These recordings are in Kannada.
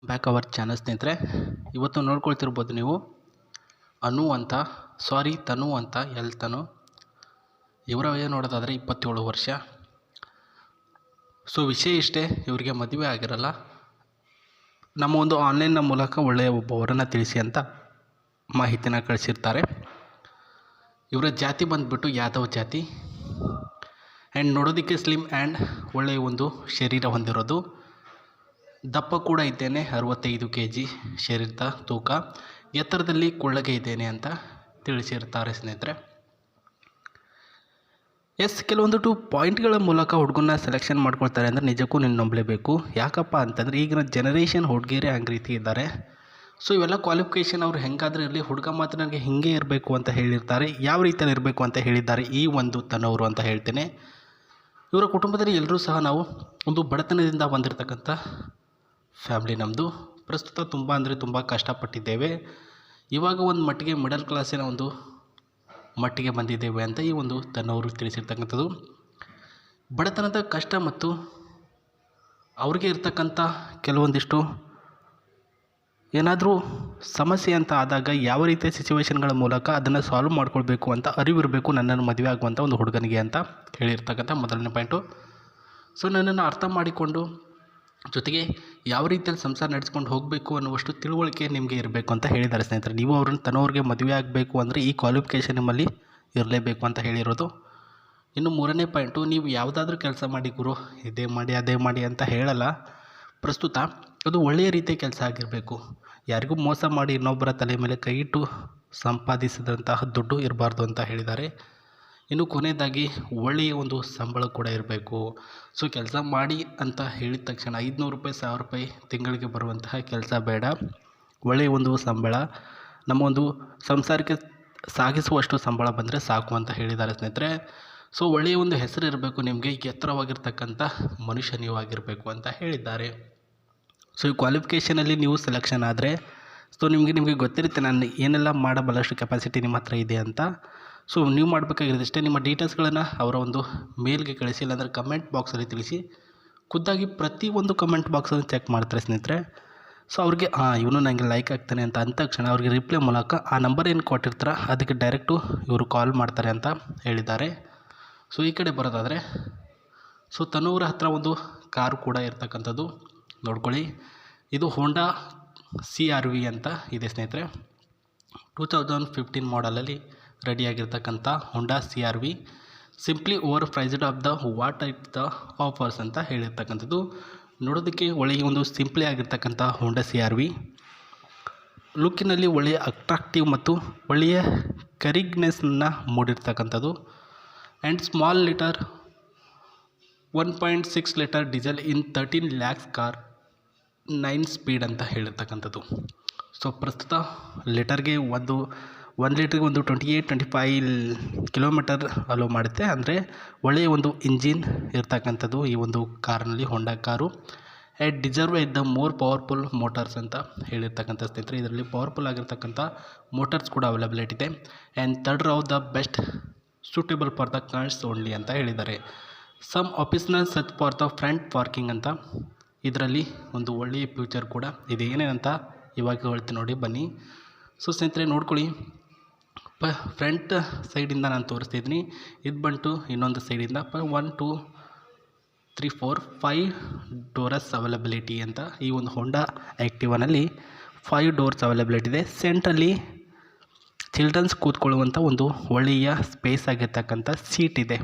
ಬ್ಯಾಕ್ ಅವರ್ ಚಾನಲ್ ಸ್ನೇಹಿತರೆ. ಇವತ್ತು ನೋಡ್ಕೊಳ್ತಿರ್ಬೋದು ನೀವು ತನು ಅಂತ ತನು ಇವರ ವಯ ನೋಡೋದಾದರೆ 27 ವರ್ಷ. ಸೊ ವಿಷಯ ಇಷ್ಟೇ, ಇವರಿಗೆ ಮದುವೆ ಆಗಿರಲ್ಲ. ನಮ್ಮ ಒಂದು ಆನ್ಲೈನ್ನ ಮೂಲಕ ಒಳ್ಳೆಯ ಒಬ್ಬವರನ್ನು ತಿಳಿಸಿ ಅಂತ ಮಾಹಿತಿನ ಕಳಿಸಿರ್ತಾರೆ. ಇವರ ಜಾತಿ ಬಂದುಬಿಟ್ಟು ಯಾದವ್ ಜಾತಿ ಆ್ಯಂಡ್ ನೋಡೋದಕ್ಕೆ ಸ್ಲಿಮ್ ಆ್ಯಂಡ್ ಒಳ್ಳೆಯ ಒಂದು ಶರೀರ ಹೊಂದಿರೋದು. ದಪ್ಪ ಕೂಡ ಇದ್ದೇನೆ, 65 kg ಶರೀರದ ತೂಕ, ಎತ್ತರದಲ್ಲಿ ಕುಳ್ಳಗೆ ಇದ್ದೇನೆ ಅಂತ ತಿಳಿಸಿರ್ತಾರೆ ಸ್ನೇಹಿತರೆ. ಕೆಲವೊಂದು ಪಾಯಿಂಟ್ಗಳ ಮೂಲಕ ಹುಡುಗನ ಸೆಲೆಕ್ಷನ್ ಮಾಡ್ಕೊಳ್ತಾರೆ ಅಂದರೆ ನಿಜಕ್ಕೂ ನೀನು ನಂಬಲೇಬೇಕು. ಯಾಕಪ್ಪ ಅಂತಂದರೆ ಈಗಿನ ಜನರೇಷನ್ ಹುಡುಗಿಯರೇ ಹಂಗೆ ರೀತಿ ಇದ್ದಾರೆ. ಸೊ ಇವೆಲ್ಲ ಕ್ವಾಲಿಫಿಕೇಷನ್ ಅವ್ರು ಹೆಂಗಾದರೂ ಇರಲಿ, ಹುಡುಗ ಮಾತ್ರ ನನಗೆ ಹಿಂಗೆ ಇರಬೇಕು ಅಂತ ಹೇಳಿರ್ತಾರೆ. ಯಾವ ರೀತಿಯಲ್ಲಿ ಇರಬೇಕು ಅಂತ ಹೇಳಿದ್ದಾರೆ ಈ ಒಂದು ತನ್ನವರು ಅಂತ ಹೇಳ್ತೇನೆ. ಇವರ ಕುಟುಂಬದಲ್ಲಿ ಎಲ್ಲರೂ ಸಹ ನಾವು ಒಂದು ಬಡತನದಿಂದ ಬಂದಿರತಕ್ಕಂಥ ಫ್ಯಾಮ್ಲಿ ನಮ್ಮದು. ಪ್ರಸ್ತುತ ತುಂಬ ಕಷ್ಟಪಟ್ಟಿದ್ದೇವೆ. ಇವಾಗ ಒಂದು ಮಟ್ಟಿಗೆ ಮಿಡಲ್ ಕ್ಲಾಸಿನ ಒಂದು ಮಟ್ಟಿಗೆ ಬಂದಿದ್ದೇವೆ ಅಂತ ಈ ಒಂದು ತನ್ನವರು ತಿಳಿಸಿರ್ತಕ್ಕಂಥದ್ದು. ಬಡತನದ ಕಷ್ಟ ಮತ್ತು ಅವ್ರಿಗೆ ಇರ್ತಕ್ಕಂಥ ಕೆಲವೊಂದಿಷ್ಟು ಏನಾದರೂ ಸಮಸ್ಯೆ ಅಂತ ಆದಾಗ ಯಾವ ರೀತಿಯ ಸಿಚುವೇಶನ್ಗಳ ಮೂಲಕ ಅದನ್ನು ಸಾಲ್ವ್ ಮಾಡ್ಕೊಳ್ಬೇಕು ಅಂತ ಅರಿವಿರಬೇಕು ನನ್ನನ್ನು ಮದುವೆ ಆಗುವಂಥ ಒಂದು ಹುಡುಗನಿಗೆ ಅಂತ ಹೇಳಿರ್ತಕ್ಕಂಥ ಮೊದಲನೇ ಪಾಯಿಂಟು. ಸೊ ನನ್ನನ್ನು ಅರ್ಥ ಮಾಡಿಕೊಂಡು ಜೊತೆಗೆ ಯಾವ ರೀತಿಯಲ್ಲಿ ಸಂಸಾರ ನಡೆಸ್ಕೊಂಡು ಹೋಗಬೇಕು ಅನ್ನುವಷ್ಟು ತಿಳುವಳಿಕೆ ನಿಮಗೆ ಇರಬೇಕು ಅಂತ ಹೇಳಿದ್ದಾರೆ ಸ್ನೇಹಿತರೆ. ನೀವು ಅವ್ರನ್ನ ತನ್ನವ್ರಿಗೆ ಮದುವೆ ಆಗಬೇಕು ಅಂದರೆ ಈ ಕ್ವಾಲಿಫಿಕೇಷನ್ ನಿಮ್ಮಲ್ಲಿ ಇರಲೇಬೇಕು ಅಂತ ಹೇಳಿರೋದು. ಇನ್ನು ಮೂರನೇ ಪಾಯಿಂಟು, ನೀವು ಯಾವುದಾದ್ರೂ ಕೆಲಸ ಮಾಡಿ ಗುರು, ಇದೇ ಮಾಡಿ ಅದೇ ಮಾಡಿ ಅಂತ ಹೇಳಲ್ಲ. ಪ್ರಸ್ತುತ ಅದು ಒಳ್ಳೆಯ ರೀತಿಯ ಕೆಲಸ ಆಗಿರಬೇಕು. ಯಾರಿಗೂ ಮೋಸ ಮಾಡಿ ಇನ್ನೊಬ್ಬರ ತಲೆ ಮೇಲೆ ಕೈ ಇಟ್ಟು ಸಂಪಾದಿಸಿದಂತಹ ದುಡ್ಡು ಇರಬಾರ್ದು ಅಂತ ಹೇಳಿದ್ದಾರೆ. ಇನ್ನು ಕೊನೆಯದಾಗಿ ಒಳ್ಳೆಯ ಒಂದು ಸಂಬಳ ಕೂಡ ಇರಬೇಕು. ಸೊ ಕೆಲಸ ಮಾಡಿ ಅಂತ ಹೇಳಿದ ತಕ್ಷಣ 500 ರೂಪಾಯಿ 1000 ರೂಪಾಯಿ ತಿಂಗಳಿಗೆ ಬರುವಂತಹ ಕೆಲಸ ಬೇಡ. ಒಳ್ಳೆಯ ಒಂದು ಸಂಬಳ, ನಮ್ಮ ಒಂದು ಸಂಸಾರಕ್ಕೆ ಸಾಗಿಸುವಷ್ಟು ಸಂಬಳ ಬಂದರೆ ಸಾಕು ಅಂತ ಹೇಳಿದ್ದಾರೆ ಸ್ನೇಹಿತರೆ. ಸೊ ಒಳ್ಳೆಯ ಒಂದು ಹೆಸರು ಇರಬೇಕು ನಿಮಗೆ, ಎತ್ತರವಾಗಿರ್ತಕ್ಕಂಥ ಮನುಷ್ಯ ನೀವು ಆಗಿರಬೇಕು ಅಂತ ಹೇಳಿದ್ದಾರೆ. ಸೊ ಈ ಕ್ವಾಲಿಫಿಕೇಷನಲ್ಲಿ ನೀವು ಸೆಲೆಕ್ಷನ್ ಆದರೆ ಸೊ ನಿಮಗೆ ಗೊತ್ತಿರುತ್ತೆ ನಾನು ಏನೆಲ್ಲ ಮಾಡಬಲ್ಲಷ್ಟು ಕೆಪಾಸಿಟಿ ನಿಮ್ಮ ಹತ್ರ ಇದೆ ಅಂತ. ಸೊ ನೀವು ಮಾಡಬೇಕಾಗಿರೋದಿಷ್ಟೇ, ನಿಮ್ಮ ಡೀಟೇಲ್ಸ್ಗಳನ್ನು ಅವರ ಒಂದು ಮೇಲ್ಗೆ ಕಳಿಸಿ, ಇಲ್ಲಾಂದರೆ ಕಮೆಂಟ್ ಬಾಕ್ಸಲ್ಲಿ ತಿಳಿಸಿ. ಖುದ್ದಾಗಿ ಪ್ರತಿಯೊಂದು ಕಮೆಂಟ್ ಬಾಕ್ಸನ್ನು ಚೆಕ್ ಮಾಡ್ತಾರೆ ಸ್ನೇಹಿತರೆ. ಸೊ ಅವ್ರಿಗೆ ಇವನು ನನಗೆ ಲೈಕ್ ಆಗ್ತಾನೆ ಅಂತ ಅಂದ ತಕ್ಷಣ ಅವ್ರಿಗೆ ರಿಪ್ಲೈ ಮೂಲಕ ಆ ನಂಬರ್ ಏನು ಕೊಟ್ಟಿರ್ತಾರೆ ಅದಕ್ಕೆ ಡೈರೆಕ್ಟು ಇವರು ಕಾಲ್ ಮಾಡ್ತಾರೆ ಅಂತ ಹೇಳಿದ್ದಾರೆ. ಸೊ ಈ ಕಡೆ ಬರೋದಾದರೆ ಸೊ ತನ್ನೂರ ಹತ್ರ ಒಂದು ಕಾರು ಕೂಡ ಇರ್ತಕ್ಕಂಥದ್ದು ನೋಡ್ಕೊಳ್ಳಿ. ಇದು ಹೋಂಡಾ CR-V ಅಂತ ಇದೆ ಸ್ನೇಹಿತರೆ. 2015 ಮಾಡಲಲ್ಲಿ ರೆಡಿಯಾಗಿರ್ತಕ್ಕಂಥ ಹೋಂಡಾ CR-V, simply over priced of the what it the offers ಅಂತ ಹೇಳಿರ್ತಕ್ಕಂಥದ್ದು. ನೋಡೋದಕ್ಕೆ ಒಳ್ಳೆಯ ಒಂದು ಸಿಂಪ್ಲಿ ಆಗಿರ್ತಕ್ಕಂಥ ಹೋಂಡಾ CR-V, ಲುಕ್ಕಿನಲ್ಲಿ ಒಳ್ಳೆಯ ಅಟ್ರಾಕ್ಟಿವ್ ಮತ್ತು ಒಳ್ಳೆಯ ಕರಿಗ್ನೆಸ್ಸನ್ನು ಮೂಡಿರ್ತಕ್ಕಂಥದ್ದು. And small litre 1.6 litre diesel in 13 lakhs car 9 speed ಅಂತ ಹೇಳಿರ್ತಕ್ಕಂಥದ್ದು. ಸೊ ಪ್ರಸ್ತುತ ಲೀಟರ್ಗೆ ಒಂದು 1 ಲೀಟ್ರಿಗೆ ಒಂದು 28-25 ಕಿಲೋಮೀಟರ್ ಅಲೋ ಮಾಡುತ್ತೆ. ಅಂದರೆ ಒಳ್ಳೆಯ ಒಂದು ಇಂಜಿನ್ ಇರ್ತಕ್ಕಂಥದ್ದು ಈ ಒಂದು ಕಾರ್ನಲ್ಲಿ, Honda car. And deserve it the more powerful motors ಅಂತ ಹೇಳಿರ್ತಕ್ಕಂಥ ಸ್ನೇಹಿತರೆ. ಇದರಲ್ಲಿ ಪವರ್ಫುಲ್ ಆಗಿರ್ತಕ್ಕಂಥ ಮೋಟರ್ಸ್ ಕೂಡ ಅವೈಲಬಿಲಿಟಿ ಇದೆ. And third row the best suitable for the cars only ಅಂತ ಹೇಳಿದ್ದಾರೆ. Some optional such for the front parking ಅಂತ ಇದರಲ್ಲಿ ಒಂದು ಒಳ್ಳೆಯ ಫ್ಯೂಚರ್ ಕೂಡ ಇದೆ. ಏನೇನಂತ ಇವಾಗ ಹೇಳ್ತೀನಿ ನೋಡಿ, ಬನ್ನಿ. ಸೊ ಸ್ನೇಹಿತರೆ ನೋಡ್ಕೊಳ್ಳಿ, ಫ್ರಂಟ್ ಸೈಡಿಂದ ನಾನು ತೋರಿಸ್ತಿದ್ದೀನಿ. ಇದು ಬಂತು ಇನ್ನೊಂದು ಸೈಡಿಂದ 1 2 3 4 5 ಡೋರ್ಸ್ ಅವೈಲಬಿಲಿಟಿ ಅಂತ ಈ ಒಂದು ಹೋಂಡಾ ಆ್ಯಕ್ಟಿವಾನಲ್ಲಿ 5 ಡೋರ್ಸ್ ಅವೈಲಬಿಲಿಟಿ ಇದೆ. ಸೆಂಟ್ರಲ್ಲಿ ಚಿಲ್ಡ್ರನ್ಸ್ ಕೂತ್ಕೊಳ್ಳುವಂಥ ಒಂದು ಒಳ್ಳೆಯ ಸ್ಪೇಸ್ ಆಗಿರ್ತಕ್ಕಂಥ ಸೀಟ್ ಇದೆ.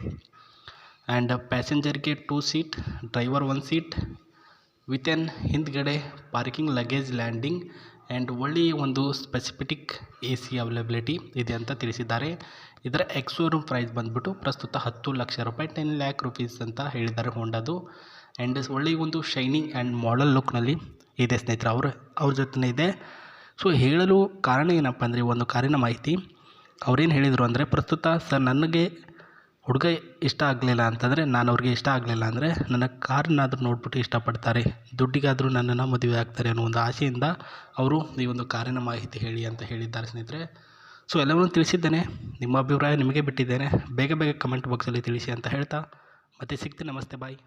ಆ್ಯಂಡ್ ಪ್ಯಾಸೆಂಜರ್ಗೆ 2 seat, driver 1 seat with an ಹಿಂದ್ಗಡೆ ಪಾರ್ಕಿಂಗ್, ಲಗೇಜ್ ಲ್ಯಾಂಡಿಂಗ್ ಆ್ಯಂಡ್ ಒಳ್ಳೆಯ ಒಂದು ಸ್ಪೆಸಿಫಿಕ್ AC ಅವೈಲಬಿಲಿಟಿ ಇದೆ ಅಂತ ತಿಳಿಸಿದ್ದಾರೆ. ಇದರ ಎಕ್ಸ್-ಶೋರೂಮ್ ಪ್ರೈಸ್ ಬಂದುಬಿಟ್ಟು ಪ್ರಸ್ತುತ 10 ಲಕ್ಷ ರೂಪಾಯಿ, 10 lakh rupees ಅಂತ ಹೇಳಿದ್ದಾರೆ ಹೋಂಡಾದು. ಆ್ಯಂಡ್ ಒಳ್ಳೆಯ ಒಂದು ಶೈನಿಂಗ್ ಆ್ಯಂಡ್ ಮಾಡಲ್ ಲುಕ್ನಲ್ಲಿ ಇದೆ ಸ್ನೇಹಿತರೆ. ಅವ್ರ ಜೊತೆ ಇದೆ. ಸೊ ಹೇಳಲು ಕಾರಣ ಏನಪ್ಪ ಅಂದರೆ ಒಂದು ಕಾರಿನ ಮಾಹಿತಿ ಅವ್ರೇನು ಹೇಳಿದರು ಅಂದರೆ, ಪ್ರಸ್ತುತ ಸರ್ ನನಗೆ ಹುಡುಗ ಇಷ್ಟ ಆಗಲಿಲ್ಲ ಅಂತಂದರೆ, ನಾನು ಅವ್ರಿಗೆ ಇಷ್ಟ ಆಗಲಿಲ್ಲ ಅಂದರೆ ನನ್ನ ಕಾರನ್ನಾದರೂ ನೋಡ್ಬಿಟ್ಟು ಇಷ್ಟಪಡ್ತಾರೆ, ದುಡ್ಡಿಗಾದರೂ ನನ್ನನ್ನು ಮದುವೆ ಆಗ್ತಾರೆ ಅನ್ನೋ ಒಂದು ಆಸೆಯಿಂದ ಅವರು ಈ ಒಂದು ಕಾರಿನ ಮಾಹಿತಿ ಹೇಳಿ ಅಂತ ಹೇಳಿದ್ದಾರೆ ಸ್ನೇಹಿತರೆ. ಸೊ ಎಲ್ಲವನ್ನೂ ತಿಳಿಸಿದ್ದೇನೆ, ನಿಮ್ಮ ಅಭಿಪ್ರಾಯ ನಿಮಗೆ ಬಿಟ್ಟಿದ್ದೇನೆ. ಬೇಗ ಕಮೆಂಟ್ ಬಾಕ್ಸಲ್ಲಿ ತಿಳಿಸಿ ಅಂತ ಹೇಳ್ತಾ ಮತ್ತೆ ಸಿಗ್ತೀನಿ. ನಮಸ್ತೆ, ಬಾಯ್.